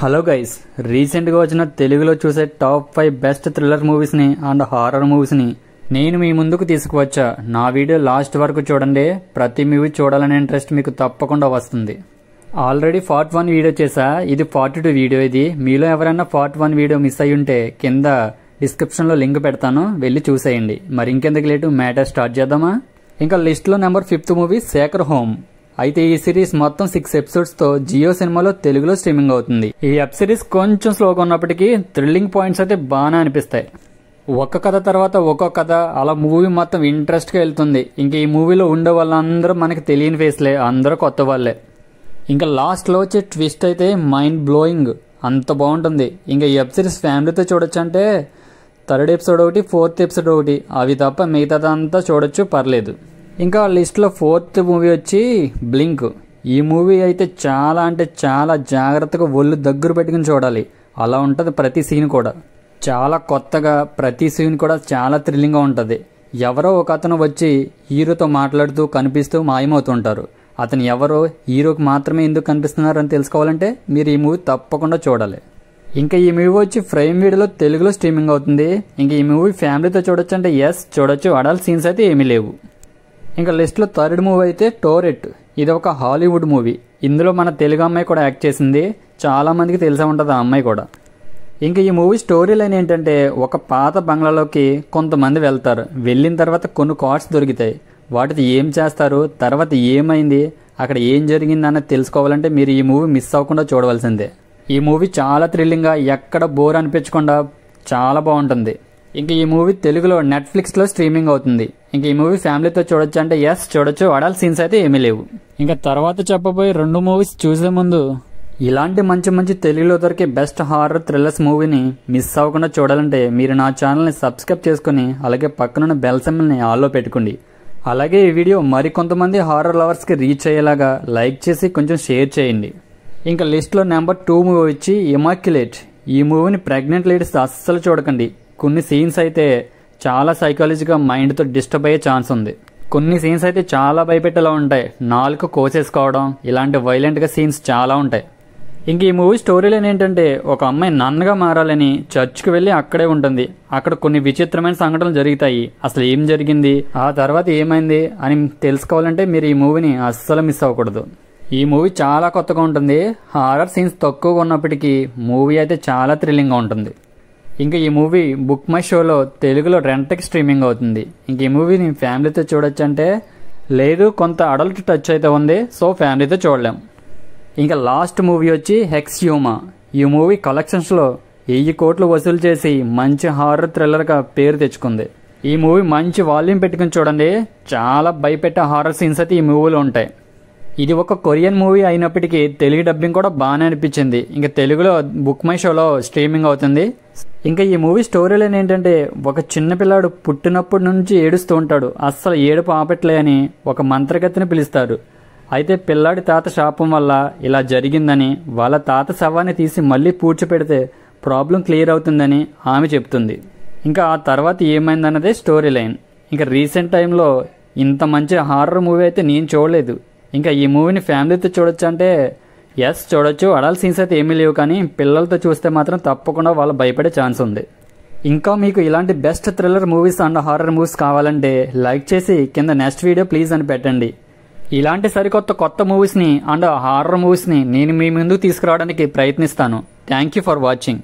Hello guys, రీసెంట్గా వచ్చిన తెలుగులో చూసే టాప్ 5 బెస్ట్ థ్రిల్లర్ మూవీస్ని అండ్ హారర్ మూవీస్ని నేను మీ ముందుకు తీసుకువచ్చా. నా వీడియో లాస్ట్ వరకు చూడండి. ప్రతి మూవీ చూడాలనే ఇంట్రెస్ట్ మీకు తప్పకుండా వస్తుంది. ఆల్రెడీ పార్ట్ 1 వీడియో చేశా, ఇది పార్ట్ 2 వీడియో. ఇది మీలో ఎవరైనా పార్ట్ 1 వీడియో మిస్ అయ్యి ఉంటే కింద డిస్క్రిప్షన్లో లింక్ పెడతాను, వెళ్ళి చూసేయండి. మరి ఇంకెందుకు లేటు, మ్యాటర్ స్టార్ట్ చేద్దామా? ఇంకా లిస్ట్లో number 5th movie Shekhar home. అయితే ఈ సిరీస్ మొత్తం 6 ఎపిసోడ్స్ తో జియో సినిమాలో తెలుగులో స్ట్రీమింగ్ అవుతుంది. ఈ వెబ్ సిరీస్ కొంచెం స్లోగా ఉన్నప్పటికీ థ్రిల్లింగ్ పాయింట్స్ అయితే బాగా అనిపిస్తాయి. ఒక కథ తర్వాత ఒక్కో కథ, అలా మూవీ మొత్తం ఇంట్రెస్ట్ గా వెళ్తుంది. ఇంకా ఈ మూవీలో ఉండే వాళ్ళందరూ మనకి తెలియని ఫేస్లే, అందరూ కొత్త వాళ్ళే. ఇంకా లాస్ట్ లో వచ్చే ట్విస్ట్ అయితే మైండ్ బ్లోయింగ్, అంత బాగుంటుంది. ఇంకా ఈ వెబ్ సిరీస్ ఫ్యామిలీతో చూడొచ్చు అంటే 3rd ఎపిసోడ్ ఒకటి, 4th ఎపిసోడ్ ఒకటి, అవి తప్ప మిగతాదంతా చూడొచ్చు, పర్లేదు. ఇంకా లిస్ట్లో 4th మూవీ వచ్చి బ్లింక్. ఈ మూవీ అయితే చాలా అంటే చాలా జాగ్రత్తగా ఒళ్ళు దగ్గర పెట్టుకుని చూడాలి, అలా ఉంటుంది ప్రతి సీన్ కూడా. చాలా కొత్తగా, ప్రతి సీన్ కూడా చాలా థ్రిల్లింగ్గా ఉంటుంది. ఎవరో ఒక అతను వచ్చి హీరోతో మాట్లాడుతూ కనిపిస్తూ మాయమవుతుంటారు. అతను ఎవరో, హీరోకి మాత్రమే ఎందుకు కనిపిస్తున్నారు అని తెలుసుకోవాలంటే మీరు ఈ మూవీ తప్పకుండా చూడాలి. ఇంకా ఈ మూవీ వచ్చి ప్రైమ్ వీడియోలో తెలుగులో స్ట్రీమింగ్ అవుతుంది. ఇంకా ఈ మూవీ ఫ్యామిలీతో చూడొచ్చు అంటే ఎస్ చూడొచ్చు, అడల్ట్ సీన్స్ అయితే ఏమీ లేవు. ఇంకా లిస్ట్లో 3rd మూవీ అయితే టోరెట్. ఇది ఒక హాలీవుడ్ మూవీ. ఇందులో మన తెలుగు అమ్మాయి కూడా యాక్ట్ చేసింది. చాలా మందికి తెలిసే ఉంటుంది ఆ అమ్మాయి కూడా. ఇంకా ఈ మూవీ స్టోరీ లైన్ ఏంటంటే, ఒక పాత బంగ్లాలోకి కొంతమంది వెళ్తారు. వెళ్ళిన తర్వాత కొన్ని కార్డ్స్ దొరుకుతాయి. వాటితో ఏం చేస్తారు, తర్వాత ఏమైంది, అక్కడ ఏం జరిగింది అన్నది తెలుసుకోవాలంటే మీరు ఈ మూవీ మిస్ అవ్వకుండా చూడవలసిందే. ఈ మూవీ చాలా థ్రిల్లింగ్గా, ఎక్కడ బోర్ అనిపించకుండా చాలా బాగుంటుంది. ఇంకా ఈ మూవీ తెలుగులో నెట్ఫ్లిక్స్లో స్ట్రీమింగ్ అవుతుంది. ఇంకా ఈ మూవీ ఫ్యామిలీతో చూడొచ్చు అంటే ఎస్ చూడొచ్చు, అడల్ట్ సీన్స్ అయితే ఏమీ లేవు. ఇంకా తర్వాత చెప్పబోయే 2 మూవీస్ చూసే ముందు ఇలాంటి మంచి మంచి తెలుగులో దొరికే బెస్ట్ హారర్ థ్రిల్లర్స్ మూవీని మిస్ అవ్వకుండా చూడాలంటే మీరు నా ఛానల్ని సబ్స్క్రైబ్ చేసుకుని అలాగే పక్కనున్న బెల్ సింబల్ని ఆల్లో పెట్టుకోండి. అలాగే ఈ వీడియో మరికొంతమంది హారర్ లవర్స్కి రీచ్ అయ్యేలాగా లైక్ చేసి కొంచెం షేర్ చేయండి. ఇంకా లిస్ట్లో నెంబర్ 2 మూవీ వచ్చి ఇమాక్యులేట్. ఈ మూవీని ప్రెగ్నెంట్ లేడీస్ అస్సలు చూడకండి. కొన్ని సీన్స్ అయితే చాలా సైకాలజీగా మైండ్తో డిస్టర్బ్ అయ్యే ఛాన్స్ ఉంది. కొన్ని సీన్స్ అయితే చాలా భయపెట్టేలా ఉంటాయి. నాలుక కోసేసుకోవడం, ఇలాంటి వైలెంట్గా సీన్స్ చాలా ఉంటాయి. ఇంక ఈ మూవీ స్టోరీ లైన్ ఏంటంటే, ఒక అమ్మాయి నన్నగా మారాలని చర్చ్కి వెళ్ళి అక్కడే ఉంటుంది. అక్కడ కొన్ని విచిత్రమైన సంఘటనలు జరుగుతాయి. అసలు ఏం జరిగింది, ఆ తర్వాత ఏమైంది అని తెలుసుకోవాలంటే మీరు ఈ మూవీని అస్సలు మిస్ అవ్వకూడదు. ఈ మూవీ చాలా కొత్తగా ఉంటుంది. హారర్ సీన్స్ తక్కువగా ఉన్నప్పటికీ మూవీ అయితే చాలా థ్రిల్లింగ్గా ఉంటుంది. ఇంకా ఈ మూవీ బుక్ మై షోలో తెలుగులో రెంట్కి స్ట్రీమింగ్ అవుతుంది. ఇంక ఈ మూవీని ఫ్యామిలీతో చూడొచ్చు అంటే లేదు, కొంత అడల్ట్ టచ్ అయితే ఉంది, సో ఫ్యామిలీతో చూడలేం. ఇంకా లాస్ట్ మూవీ వచ్చి హెక్స్యూమా. ఈ మూవీ కలెక్షన్స్లో 1000 కోట్లు వసూలు చేసి మంచి హారర్ థ్రిల్లర్గా పేరు తెచ్చుకుంది. ఈ మూవీ మంచి వాల్యూమ్ పెట్టుకుని చూడండి, చాలా భయపెట్టే హారర్ సీన్స్ అయితే ఈ మూవీలో ఉంటాయి. ఇది ఒక కొరియన్ మూవీ అయినప్పటికీ తెలుగు డబ్బింగ్ కూడా బాగానే అనిపించింది. ఇంకా తెలుగులో బుక్ మై షోలో స్ట్రీమింగ్ అవుతుంది. ఇంకా ఈ మూవీ స్టోరీ లైన్ ఏంటంటే, ఒక చిన్నపిల్లాడు పుట్టినప్పటి నుంచి ఏడుస్తూ ఉంటాడు. అస్సలు ఏడుపు ఆపట్లే అని ఒక మంత్రగతిని పిలుస్తారు. అయితే పిల్లాడి తాత శాపం వల్ల ఇలా జరిగిందని, వాళ్ళ తాత శవాన్ని తీసి మళ్ళీ పూడ్చిపెడితే ప్రాబ్లం క్లియర్ అవుతుందని ఆమె చెప్తుంది. ఇంకా ఆ తర్వాత ఏమైందన్నదే స్టోరీ లైన్. ఇంకా రీసెంట్ టైంలో ఇంత మంచి హారర్ మూవీ అయితే నేను చూడలేదు. ఇంకా ఈ మూవీని ఫ్యామిలీతో చూడొచ్చు అంటే ఎస్ చూడొచ్చు, అడల్ట్ సీన్స్ అయితే ఏమీ లేవు, కానీ పిల్లలతో చూస్తే మాత్రం తప్పకుండా వాళ్ళు భయపడే ఛాన్స్ ఉంది. ఇంకా మీకు ఇలాంటి best thriller movies and horror movies కావాలంటే లైక్ చేసి కింద నెక్స్ట్ వీడియో ప్లీజ్ అని పెట్టండి. ఇలాంటి కొత్త మూవీస్ని అండ్ హారర్ మూవీస్ని నేను మీ ముందుకు తీసుకురావడానికి ప్రయత్నిస్తాను. Thank you for watching.